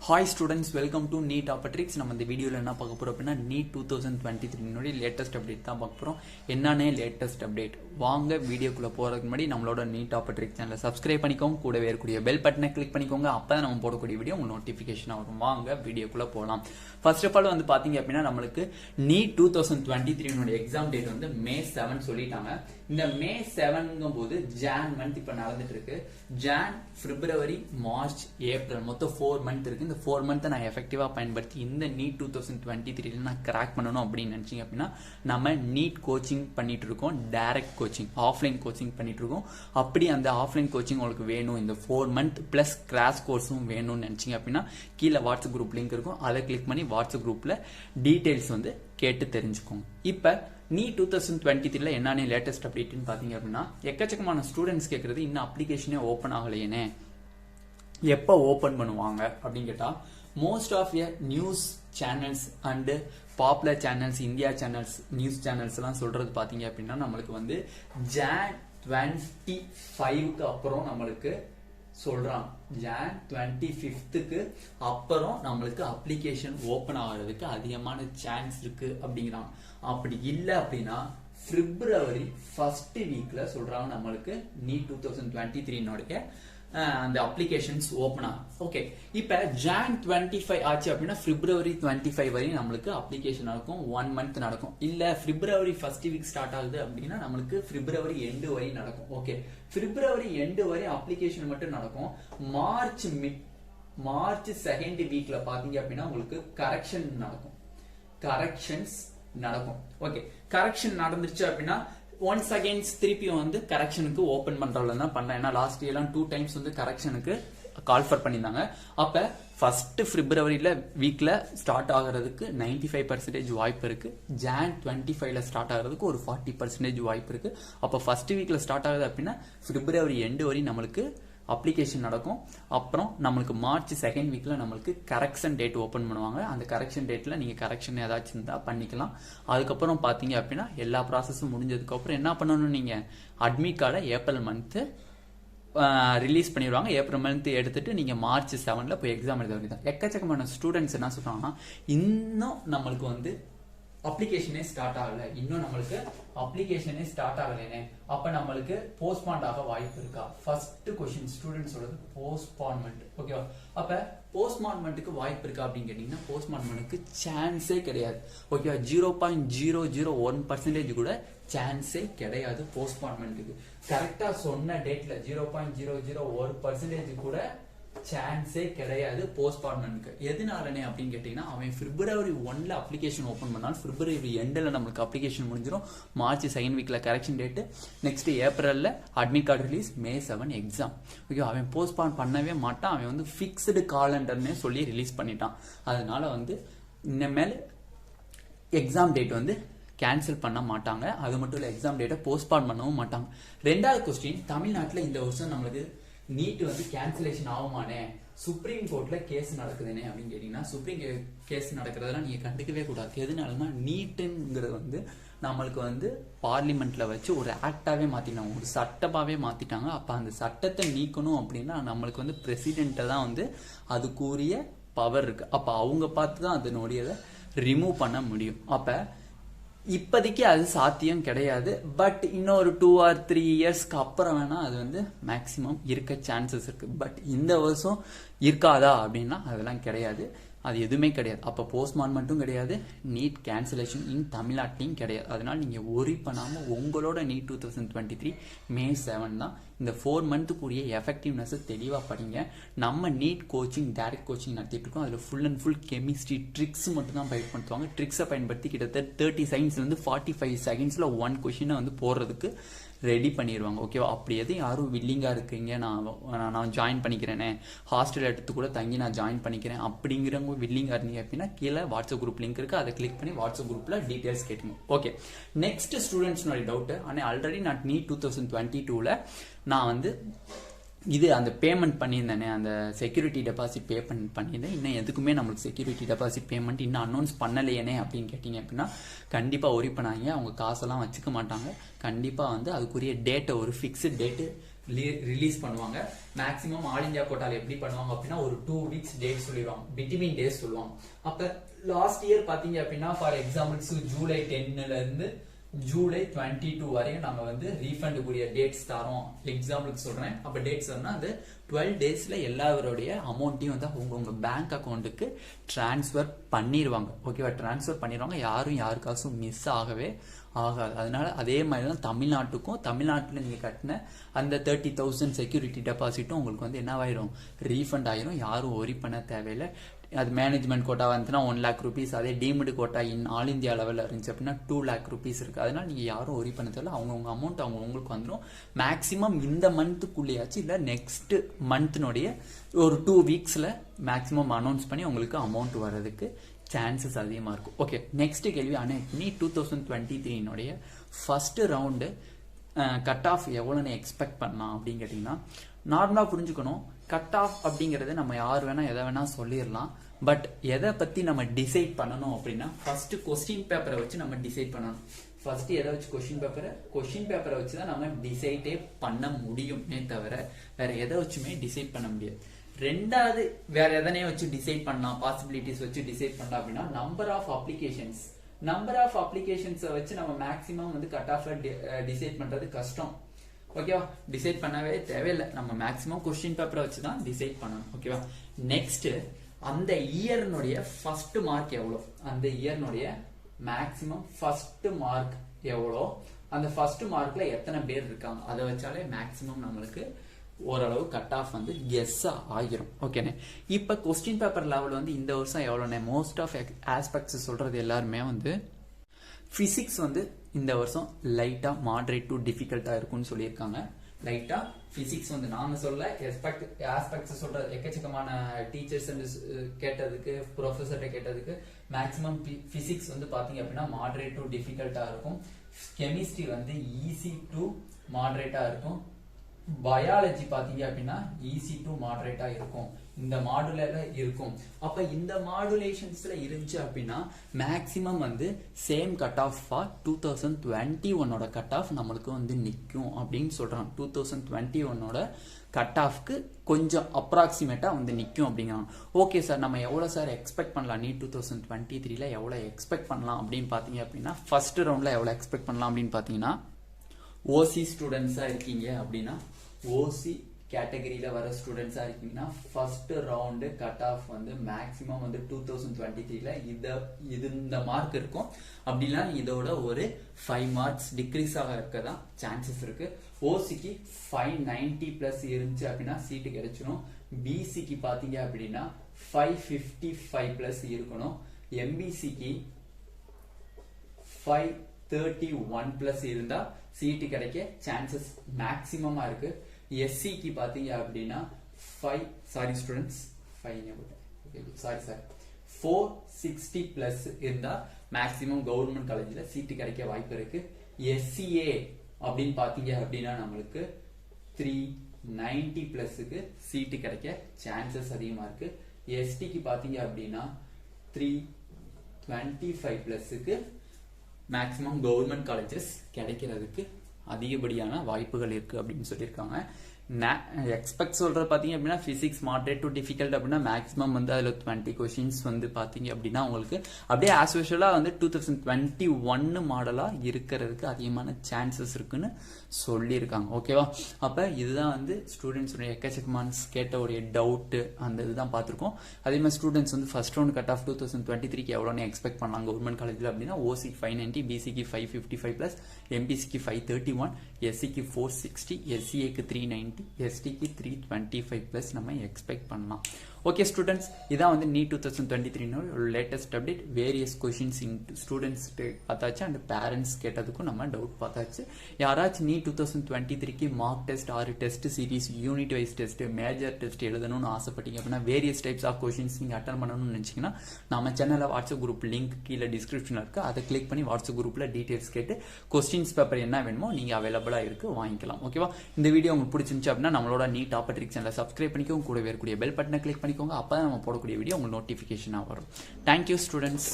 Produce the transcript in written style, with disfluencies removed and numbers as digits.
Hi students, welcome to Neet Tricks. நம்ம இந்த வீடியோல என்ன பார்க்க போறோம் அப்படினா Neet 2023 நோட லேட்டஸ்ட் அப்டேட் தான் பார்க்க போறோம். என்னன்னே லேட்டஸ்ட் அப்டேட். வாங்க வீடியோக்குள்ள போறதுக்கு முன்னாடி நம்மளோட Neet Tricks சேனலை சப்ஸ்கிரைப் பண்ணிக்கோங்க, கூடவே இருக்கக்கூடிய பெல் பட்டனை கிளிக் பண்ணிக்கோங்க. அப்பதான் நம்ம போடக்கூடிய வீடியோ உங்களுக்கு நோட்டிஃபிகேஷன் வரும். வாங்க வீடியோக்குள்ள போலாம். ஃபர்ஸ்ட் ஆஃப் ஆல் வந்து பாத்தீங்க அப்படினா நம்மளுக்கு Neet 2023 நோட எக்ஸாம் டேட் வந்து May 7 சொல்லிட்டாங்க. இந்த May 7ங்கும் போது Jan month இப்ப நடந்துட்டு இருக்கு. Jan, February, March, April மொத்தம் 4 month இருக்கு. இந்த 4 month நான் எஃபெக்டிவா பயன்படுத்தி இந்த Neet 2023 நான் கிராக் பண்ணணும் அப்படின்னு நினைச்சீங்க அப்படின்னா நம்ம நீட் கோச்சிங் பண்ணிட்டு இருக்கோம். டைரக்ட் கோச்சிங், ஆஃப்லைன் கோச்சிங் பண்ணிட்டு இருக்கோம். அப்படி அந்த ஆஃப்லைன் கோச்சிங் உங்களுக்கு வேணும், இந்த 4 month பிளஸ் கிராஷ் கோர்ஸும் வேணும்னு நினைச்சீங்க அப்படின்னா கீழே வாட்ஸ்அப் குரூப் லிங்க் இருக்கும். அதை கிளிக் பண்ணி வாட்ஸ்அப் குரூப்ல டீடைல்ஸ் வந்து கேட்டு தெரிஞ்சுக்கோங்க. இப்ப Neet 2023 என்னன்னு லேட்டஸ்ட் அப்டேட்னு பாத்தீங்க அப்படின்னா எக்கச்சக்கமான ஸ்டூடெண்ட்ஸ் கேட்கறது இன்னும் அப்ளிகேஷனே ஓப்பன் ஆகலையேனே, எப்போ ஓப்பன் பண்ணுவாங்க அப்படின்னு கேட்டா most of news channels and popular channels, India channels, news channels எல்லாம் சொல்றது பாத்தீங்க அப்படின்னா நம்மளுக்கு வந்து Jan 25க்கு அப்புறம் நம்மளுக்கு சொல்றாங்க. Jan 25க்கு அப்புறம் நம்மளுக்கு அப்ளிகேஷன் ஓபன் ஆகிறதுக்கு அதிகமான சான்ஸ் இருக்கு அப்படிங்கிறாங்க. அப்படி இல்லை அப்படின்னா February 1st வீக்ல சொல்றாங்க நம்மளுக்கு Neet 2023 அந்த அப்ளிகேஷன்ஸ் ஓபன் ஆகும். ஓகே, இப்ப Jan 25 ஆச்சு அப்படின்னா February 25 வரையும் நம்மளுக்கு அப்ளிகேஷன் நடக்கும். 1 month நடக்கும். இல்ல February 1st வீக் ஸ்டார்ட் ஆகுது அப்படின்னா நம்மளுக்கு February end வரையும் நடக்கும். ஓகே, February end வரை அப்ளிகேஷன் மட்டும் நடக்கும். மார்ச் 2nd வீக்ல பாத்தீங்க அப்படின்னா உங்களுக்கு கரெக்ஷன் நடக்கும். கரெக்ஷன்ஸ் நடக்கும். ஓகே, கரெக்ஷன் நடந்துருச்சு அப்படின்னா ஒன்ஸ் அகைன்ஸ் திருப்பியும் வந்து கரெக்ஷனுக்கு ஓபன் பண்றதுல தான் பண்ணலாம். ஏன்னா லாஸ்ட் இயர்லாம் 2 times வந்து கரெக்ஷனுக்கு கால் ஃபர் பண்ணியிருந்தாங்க. அப்ப ஃபர்ஸ்ட் Februaryல வீக்ல ஸ்டார்ட் ஆகிறதுக்கு 95% வாய்ப்பு இருக்கு. Jan 25ல ஸ்டார்ட் ஆகிறதுக்கு ஒரு 40% வாய்ப்பு இருக்கு. அப்ப ஃபர்ஸ்ட் வீக்ல ஸ்டார்ட் ஆகுது அப்படின்னா February end வரையும் நம்மளுக்கு அப்ளிகேஷன் நடக்கும். அப்புறம் நம்மளுக்கு March 2nd வீக்ல நம்மளுக்கு கரெக்ஷன் டேட் ஓபன் பண்ணுவாங்க. அந்த கரெக்ஷன் டேட்ல நீங்க கரெக்ஷன் ஏதாச்சும் இருந்தா பண்ணிக்கலாம். அதுக்கப்புறம் பாத்தீங்க அப்படின்னா எல்லா ப்ராசஸும் முடிஞ்சதுக்கு அப்புறம் என்ன பண்ணணும், நீங்க அட்மிட் கார்டை ஏப்ரல் மந்த் ரிலீஸ் பண்ணிடுவாங்க. ஏப்ரல் மந்த் எடுத்துட்டு நீங்க March 7ல போய் எக்ஸாம் எழுத வேண்டியதான். எக்கச்சக்கமான ஸ்டூடெண்ட்ஸ் என்ன சொல்றாங்கன்னா இன்னும் நம்மளுக்கு வந்து அப்ளிகேஷனே ஸ்டார்ட் ஆகல, இன்னும் நம்மளுக்கு அப்ளிகேஷனே ஸ்டார்ட் ஆகலேனே, அப்ப நம்மளுக்கு போஸ்ட்பாண்ட் ஆக வாய்ப்பு இருக்கா? ஃபர்ஸ்ட் क्वेश्चन ஸ்டூடெண்ட்ஸ் சொல்றது போஸ்ட்பான்மெண்ட். ஓகேவா? அப்ப போஸ்ட்பான்மெண்ட்டுக்கு வாய்ப்பு இருக்கா அப்படின்னு கேட்டீங்கன்னா போஸ்ட்பான்மெண்ட்டுக்கு சான்ஸே கிடையாது. ஓகேவா? 0.001% கூட சான்ஸே கிடையாது போஸ்ட்பான்மெண்ட்டுக்கு. கரெக்டா சொன்ன டேட்ல 0.001% கூட சான்ஸே கிடையாது போஸ்ட்பான்மெண்ட்க்கு. எதனாலனே அப்படின்னு கேட்டீங்கன்னா அவன் February 1ல அப்ளிகேஷன் ஓபன் பண்ணாலும் February எண்ட்ல நம்மளுக்கு அப்ளிகேஷன் முடிஞ்சிடும். March 2nd வீக்ல கரெக்ஷன் டேட், நெக்ஸ்ட் ஏப்ரல்ல admit card release, May 7 exam. Okay, அவன் போஸ்ட்பான் பண்ணவே மாட்டான். அவன் வந்து ஃபிக்ஸ்டு காலண்டர்னே சொல்லி ரிலீஸ் பண்ணிட்டான். அதனால வந்து இனிமேல் எக்ஸாம் டேட் வந்து கேன்சல் பண்ண மாட்டாங்க. அது மட்டும் இல்ல எக்ஸாம் டேட்டை போஸ்ட்பான் பண்ணவும் மாட்டாங்க. ரெண்டாவது கொஸ்டின், தமிழ்நாட்டில் இந்த வருஷம் நம்மளுக்கு நீட் வந்து கேன்சலேஷன் ஆகுமானே, சுப்ரீம் கோர்ட்ல கேஸ் நடக்குதுனே அப்படின்னு கேட்டீங்கன்னா சுப்ரீம் கேஸ் நடக்கிறதெல்லாம் நீங்க கண்டுக்கவே கூடாது. எதனாலன்னா நீட்டுங்கிறது வந்து நம்மளுக்கு வந்து பார்லிமெண்ட்ல வச்சு ஒரு ஆக்டாவே மாத்திட்டாங்க, ஒரு சட்டமாவே மாத்திட்டாங்க. அப்ப அந்த சட்டத்தை நீக்கணும் அப்படின்னா நம்மளுக்கு வந்து பிரசிடென்ட்டை தான் வந்து அதுக்குரிய பவர் இருக்கு. அப்ப அவங்க பார்த்து தான் அதனுடைய ரிமூவ் பண்ண முடியும். அப்ப இப்போதைக்கு அது சாத்தியம் கிடையாது. பட் இன்னொரு 2 or 3 இயர்ஸ்க்கு அப்புறம் வேணா அது வந்து மேக்சிமம் இருக்க சான்சஸ் இருக்கு. பட் இந்த வருஷம் இருக்காதா அப்படின்னா அதெல்லாம் கிடையாது, அது எதுவுமே கிடையாது. அப்போ போஸ்ட்பான்மெண்ட்டும் கிடையாது, நீட் கேன்சலேஷன் இன் தமிழ்நாட்டிலையும் கிடையாது. அதனால நீங்க ஒரி பண்ணாம உங்களோட Neet 2023 May 7 தான். இந்த 4 monthக்குரிய எஃபெக்டிவ்னஸ் தெளிவா படிங்க. நம்ம நீட் கோச்சிங், டைரக்ட் கோச்சிங் நடத்திட்டு இருக்கோம். அதுல full and full chemistry tricks மட்டும் தான் பயன்படுத்துவாங்க. ட்ரிக்ஸை பயன்படுத்தி கிட்டத்தட்ட 30 seconds வந்து 45 secondsல 1 கொஸ்டினை வந்து போடுறதுக்கு ரெடி பண்ணிடுவாங்க. ஓகேவா? அப்படி எதுவும் யாரும் வில்லிங்கா இருக்கீங்க, நான் ஜாயின் பண்ணிக்கிறேனே, ஹாஸ்டல் எடுத்து கூட தங்கி நான் ஜாயின் பண்ணிக்கிறேன் அப்படிங்கிறவங்க வில்லிங்கா இருந்தீங்க அப்படின்னா கீழே வாட்ஸ்அப் குரூப் லிங்க் இருக்கு, அதை கிளிக் பண்ணி வாட்ஸ்அப் குரூப்ல டீடைல்ஸ் கேட்டுங்க. ஓகே, நெக்ஸ்ட் ஸ்டூடெண்ட்ஸ்னோட டவுட், ஆனால் ஆல்ரெடி நான் Neet 2022ல நான் வந்து இது அந்த பேமெண்ட் பண்ணியிருந்தேனே, அந்த செக்யூரிட்டி டெபாசிட் பண்ணியிருந்தேன். இன்னும் எதுக்குமே நம்மளுக்கு செக்யூரிட்டி டெபாசிட் பேமெண்ட் இன்னும் அனௌன்ஸ் பண்ணலையேனே அப்படின்னு கேட்டிங்க அப்படின்னா கண்டிப்பாக ஒரி பண்ணாங்க. அவங்க காசெல்லாம் வச்சுக்க மாட்டாங்க. கண்டிப்பாக வந்து அதுக்குரிய டேட்டை, ஒரு ஃபிக்ஸ்டு டேட்டு ரிலீஸ் பண்ணுவாங்க. மேக்ஸிமம் ஆல் இந்தியா கோட்டால எப்படி பண்ணுவாங்க அப்படின்னா ஒரு 2 வீக்ஸ் டேட் சொல்லிடுவாங்க, பிட்வீன் டேஸ் சொல்லுவாங்க. அப்ப லாஸ்ட் இயர் பாத்தீங்க அப்படின்னா ஃபார் எக்ஸாம்பிள்ஸ் ஜூலை 10ல இருந்து ஜூலை 22 வரையும் நம்ம வந்து ரீஃபண்ட் கூடிய டேட்ஸ் தரோம், எக்ஸாம்பிளுக்கு சொல்றேன். அப்ப டேட்ஸ் வந்து அந்த 12 டேஸ்ல எல்லாருடைய அமௌண்ட்டையும் வந்து உங்க பேங்க் அக்கௌண்ட்டுக்கு டிரான்ஸ்ஃபர் பண்ணிடுவாங்க. ஓகேவா, டிரான்ஸ்ஃபர் பண்ணிடுவாங்க. யாரும் யாருக்காச்சும் மிஸ் ஆகவே ஆகாது. அதனால அதே மாதிரி தான் தமிழ்நாட்டுக்கும், தமிழ்நாட்டில் நீங்க கட்டின அந்த 30,000 செக்யூரிட்டி டெபாசிட்டும் உங்களுக்கு வந்து என்னவாயிரும், ரீஃபண்ட் ஆயிரும். யாரும் ஒரி பண்ண தேவையில்லை. அது மேனேஜ்மெண்ட் கோட்டா வந்துன்னா 1 lakh rupees, அதே டீம்டு கோட்டா ஆல் இந்தியா லெவலில் இருந்துச்சு அப்படின்னா 2 lakh rupees இருக்கு. அதனால நீங்க யாரும் ஒரி பண்ண தேவையில்ல. அவங்கவுங்க அமௌண்ட் உங்களுக்கு வந்துடும். மேக்ஸிமம் இந்த மந்த்துக்குள்ளேயாச்சு இல்லை நெக்ஸ்ட் மந்த்னுடைய ஒரு 2 வீக்ஸ்ல மேக்ஸிமம் அனௌன்ஸ் பண்ணி உங்களுக்கு அமௌண்ட் வர்றதுக்கு சான்சஸ் அதிகமா இருக்கும். ஓகே, நெக்ஸ்ட் கேள்வி. Neet 2023 first round cut off எவ்வளோன்னு எக்ஸ்பெக்ட் பண்ணலாம் அப்படின்னு கேட்டிங்கன்னா, நார்மலாக புரிஞ்சுக்கணும். கட் ஆஃப் அப்படிங்கிறது நம்ம யார் வேணா எதை வேணா சொல்லிடலாம். பட் எதை பத்தி நம்ம டிசைட் பண்ணணும் அப்படின்னா ஃபர்ஸ்ட் கொஸ்டின் பேப்பரை வச்சு நம்ம டிசைட் பண்ணணும். ஃபர்ஸ்ட் எதை வச்சு கொஸ்டின் பேப்பரை வச்சு தான் நம்ம டிசைடே பண்ண முடியுமே தவிர வேற எதை வச்சுமே டிசைட் பண்ண முடியாது. ரெண்டாவது வேற எதனையும் வச்சு டிசைட் பண்ணலாம், பாசிபிலிட்டிஸ் வச்சு டிசைட் பண்ணலாம் அப்படின்னா நம்பர் ஆஃப் அப்ளிகேஷன்ஸை வச்சு நம்ம மேக்ஸிமம் வந்து கட் ஆஃப்ல டிசைட் பண்றது கஷ்டம். ஓகேவா, டிசைட் பண்ணவே தேவையில்லை. நம்ம மேக்ஸிமம் கொஸ்டின் பேப்பரை வச்சு தான் டிசைட் பண்ணணும். ஓகேவா, நெக்ஸ்ட் அந்த இயர்னுடைய ஃபர்ஸ்ட் மார்க் எவ்வளோ, அந்த இயர்னுடைய மேக்ஸிமம் ஃபர்ஸ்ட் மார்க் எவ்வளோ, அந்த ஃபர்ஸ்ட் மார்க்ல எத்தனை பேர் இருக்காங்க, அதை வச்சாலே மேக்ஸிமம் நம்மளுக்கு ஓரளவு கட் ஆஃப் வந்து கெஸ்ஸா ஆகிரும். ஓகேண்ணே, இப்ப கொஸ்டின் பேப்பர் லெவல் வந்து இந்த வருஷம் எவ்வளோண்ணே, மோஸ்ட் ஆஃப் ஆஸ்பெக்ட்ஸ் சொல்றது எல்லாருமே வந்து பிசிக்ஸ் வந்து இந்த வருஷம் லைட்டா மாடரேட் டு டிஃபிகல்ட்டா இருக்கும்னு சொல்லியிருக்காங்க. லைட்டா பிசிக்ஸ் வந்து நாங்க சொல்ல ஆஸ்பெக்ட்ஸ் சொல்ற எக்கச்சக்கமான டீச்சர்ஸ் கேட்டதுக்கு, ப்ரொஃபஸர்கிட்ட கேட்டதுக்கு மேக்ஸிமம் பிசிக்ஸ் வந்து பாத்தீங்க அப்படின்னா மாடரேட் டு டிஃபிகல்ட்டா இருக்கும். கெமிஸ்ட்ரி வந்து ஈஸி டு மாடரேட்டா இருக்கும். பயாலஜி பாத்தீங்க அப்படின்னா ஈஸி டு மாடரேட்டா இருக்கும். இந்த மாடுலேல இருக்கும். அப்ப இந்த மாடுலேஷன்ஸ்ல இருந்துச்சு அப்படின்னா மேக்ஸிமம் வந்து same cut off for 2021 cut off நம்மளுக்கு வந்து நிற்கும் அப்படின்னு சொல்றாங்க. 2021 கட் ஆஃப்க்கு கொஞ்சம் அப்ராக்சிமேட்டா வந்து நிற்கும் அப்படிங்கிறாங்க. ஓகே சார், நம்ம எவ்வளவு சார் எக்ஸ்பெக்ட் பண்ணலாம், Neet 2023 எவ்வளவு எக்ஸ்பெக்ட் பண்ணலாம் அப்படின்னு பாத்தீங்க அப்படின்னா ஃபர்ஸ்ட் ரவுண்ட்ல எவ்வளவு எக்ஸ்பெக்ட் பண்ணலாம் அப்படின்னு பாத்தீங்கன்னா, ஓசி ஸ்டூடெண்ட்ஸா இருக்கீங்க அப்படின்னா, ஓசி கேட்டகரியில வர ஸ்டூடெண்ட்ஸா இருக்கீங்கன்னா ஃபர்ஸ்ட் ரவுண்டு கட் ஆஃப் வந்து மேக்ஸிமம் வந்து 2023 இந்த மார்க் இருக்கும். அப்படின்னா இதோட ஒரு 5 மார்க்ஸ் டிக்ரீஸ் ஆக இருக்கதான் சான்சஸ் இருக்கு. ஓசிக்கு 590 பிளஸ் இருந்துச்சு அப்படின்னா சீட்டு கிடைச்சிடும். பிசிக்கு பாத்தீங்க அப்படின்னா 555 பிளஸ் இருக்கணும். எம்பிசிக்கு 531 பிளஸ் இருந்தா சீட்டு கிடைக்க சான்சஸ் மேக்ஸிமமா இருக்கு. எஸ்சிக்கு பாத்தீங்க அப்படின்னா 460 பிளஸ் இருந்தா மேக்ஸிமம் கவர்மெண்ட் காலேஜ்ல சீட்டு கிடைக்க வாய்ப்பு இருக்கு. எஸ்சிஏ அப்படின்னு பாத்தீங்க அப்படின்னா நம்மளுக்கு 390 பிளஸ்க்கு சீட்டு கிடைக்க சான்சஸ் அதிகமா இருக்கு. எஸ்டிக்கு பாத்தீங்க அப்படின்னா 325 பிளஸ்க்கு மேக்ஸிமம் கவர்மெண்ட் காலேஜஸ் கிடைக்கிறதுக்கு அதிகப்படியான வாய்ப்புகள் இருக்கு அப்படின்னு சொல்லியிருக்காங்க. எக்ஸ்பெக்ட் சொல்றது பாத்தீங்க அப்படின்னா பிசிக்ஸ் மாடரேட் டு டிஃபிகல்ட் அப்படின்னா மேக்ஸிமம் வந்து அதுல 20 கொஸ்டின்ஸ் வந்து பாத்தீங்க அப்படின்னா உங்களுக்கு அப்படியே ஆஸ் யூஷுவலா வந்து 2021 மாடலா இருக்கிறதுக்கு அதிகமான சான்சஸ் இருக்குன்னு சொல்லியிருக்காங்க. ஓகேவா, அப்ப இதுதான் வந்து ஸ்டூடெண்ட்ஸ் எக்கச்சக்கமான கேட்ட ஒரு டவுட் அந்த இதுதான் பார்த்திருக்கோம். அதே மாதிரி ஸ்டூடெண்ட்ஸ் வந்து ஃபர்ஸ்ட் ரவுண்ட் கட் ஆஃப் 2023 எவ்வளோன்னு எக்ஸ்பெக்ட் பண்ணலாம் கவர்மெண்ட் காலேஜ்ல அப்படின்னா, ஓசிக்கு 590, பிசிக்கு 555 பிளஸ், எம்பிசிக்கு 531, எஸ்சிக்கு 460, எஸ்சிஏக்கு 390, எஸ்டிக்கு 325 பிளஸ் நம்ம எக்ஸ்பெக்ட் பண்ணலாம். ஓகே ஸ்டூடெண்ட்ஸ், இதான் வந்து Neet 2023 ஒரு latest update. Various questions students பார்த்தாச்சு அண்ட் பேரண்ட்ஸ் கேட்டதுக்கும் நம்ம டவுட் பார்த்தாச்சு. யாராச்சும் Neet 2023 mock test or test series, unit wise test, major test எழுதணும்னு ஆசைப்பட்டீங்க அப்படின்னா, வேரியஸ் டைப்ஸ் ஆஃப் கொஸ்டின்ஸ் நீங்க அட்டன் பண்ணணும்னு நினைச்சீங்கன்னா நம்ம சேனல்ல வாட்ஸ்அப் குரூப் லிங்க் கீழே டிஸ்கிரிப்ஷன்ல இருக்கு. அதை கிளிக் பண்ணி வாட்ஸ்அப் குரூப்ல டீடைல்ஸ் கேட்டு கொஸ்டின்ஸ் பேப்பர் என்ன வேணுமோ நீங்க அவைலபிளா இருக்கு வாங்கிக்கலாம். ஓகேவா, இந்த வீடியோ உங்களுக்கு பிடிச்சிருந்துச்சு அப்படின்னா நம்மளோட Neet டாபிக் சேனலை சப்ஸ்கிரைப் பண்ணிக்கோங்க. கூட இருக்கக்கூடிய பெல் பட்டனை கிளிக் பண்ணிக்கோங்க. அப்பதான் நம்ம போடக்கூடிய வீடியோ உங்களுக்கு நோட்டிபிகேஷனா வரும். Thank you students.